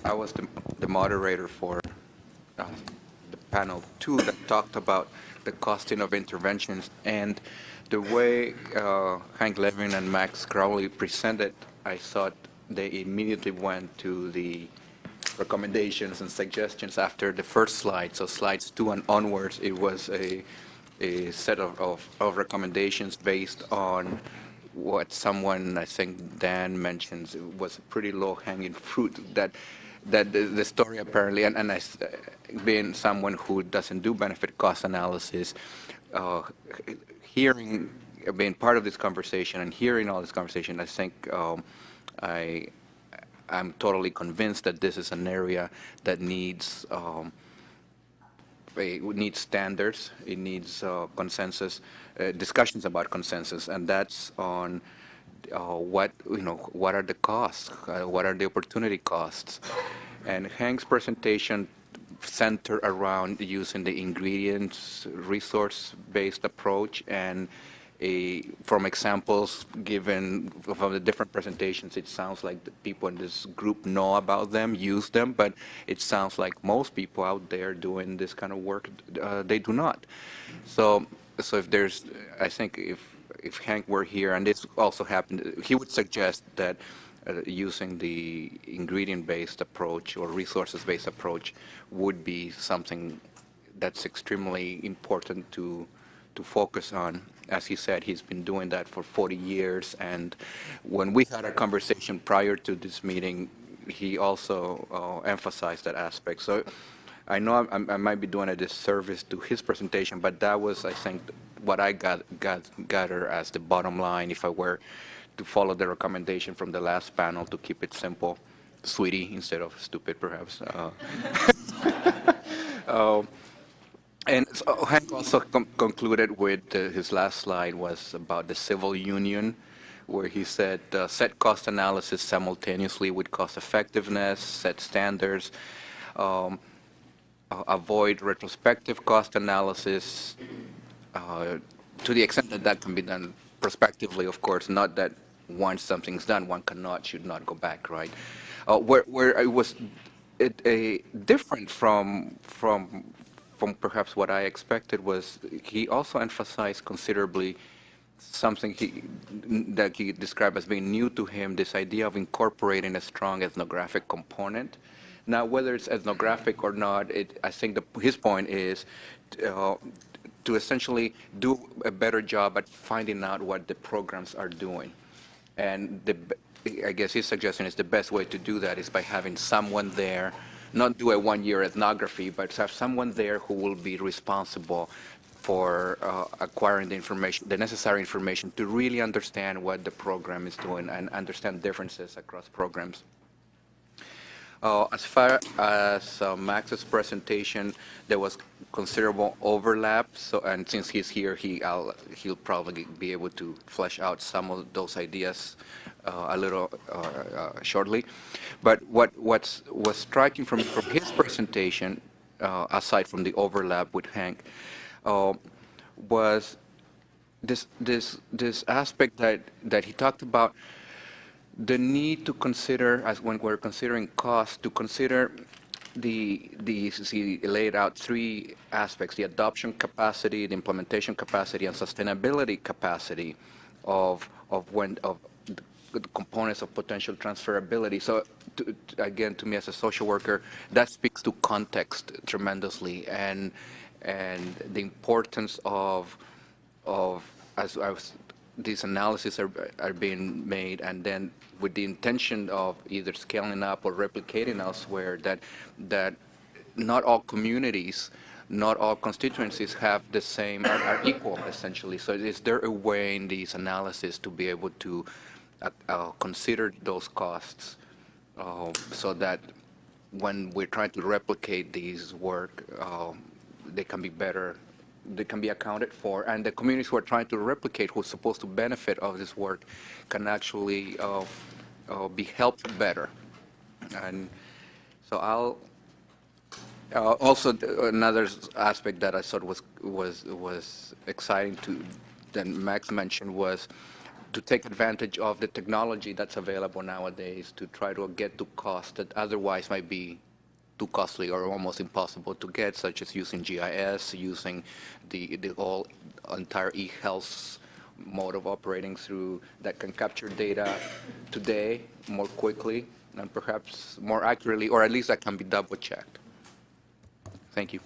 I was the moderator for uh, the panel 2 that talked about the costing of interventions, and the way Hank Levin and Max Crowley presented, I thought they immediately went to the recommendations and suggestions after the first slide. So slides 2 and onwards, it was a set of recommendations based on what someone, I think Dan mentions, it was a pretty low-hanging fruit that the story apparently, and being someone who doesn't do benefit cost analysis, uh, hearing, being part of this conversation and hearing all this conversation, I think I, I'm totally convinced that this is an area that needs it needs standards, it needs consensus, discussions about consensus, and that's on what are the costs, what are the opportunity costs, and Hank's presentation centered around using the ingredients resource-based approach, and from examples given from the different presentations, it sounds like the people in this group know about them, use them, but it sounds like most people out there doing this kind of work, they do not. So if there's, I think if Hank were here, and this also happened, he would suggest that using the ingredient-based approach or resources-based approach would be something that's extremely important to focus on. As he said, he's been doing that for 40 years, and when we had our conversation prior to this meeting, he also emphasized that aspect. So I know I might be doing a disservice to his presentation, but that was, I think, what I gather as the bottom line if I were to follow the recommendation from the last panel to keep it simple, sweetie instead of stupid, perhaps. And so Hank also concluded with his last slide was about the civil union, where he said set cost analysis simultaneously with cost effectiveness, set standards, avoid retrospective cost analysis to the extent that that can be done prospectively, of course, not that once something's done, one should not go back, right? Where it was different from perhaps what I expected was he also emphasized considerably something that he described as being new to him, this idea of incorporating a strong ethnographic component. Now, whether it's ethnographic or not, I think his point is to essentially do a better job at finding out what the programs are doing. And I guess his suggestion is the best way to do that is by having someone there, not do a one-year ethnography, but have someone there who will be responsible for acquiring the information, the necessary information to really understand what the program is doing and understand differences across programs. As far as Max's presentation, there was considerable overlap. So, and since he's here, he'll probably be able to flesh out some of those ideas a little shortly. But what was striking from his presentation, aside from the overlap with Hank, was this aspect that he talked about. The need to consider, as when we're considering cost, to consider he laid out three aspects: the adoption capacity, the implementation capacity, and sustainability capacity of the components of potential transferability. So, again, to me as a social worker, that speaks to context tremendously, and the importance of as I was. These analyses are being made, and then with the intention of either scaling up or replicating elsewhere, that not all communities, not all constituencies have the same, are equal, essentially. So is there a way in these analyses to be able to consider those costs so that when we're trying to replicate these work, they can be better, they can be accounted for, and the communities who are trying to replicate, who are supposed to benefit of this work, can actually be helped better. And so I'll also another aspect that I thought was exciting that Max mentioned was to take advantage of the technology that's available nowadays to try to get to costs that otherwise might be too costly or almost impossible to get, such as using GIS, using the whole entire e-health mode of operating through that can capture data today more quickly and perhaps more accurately, or at least that can be double checked. Thank you.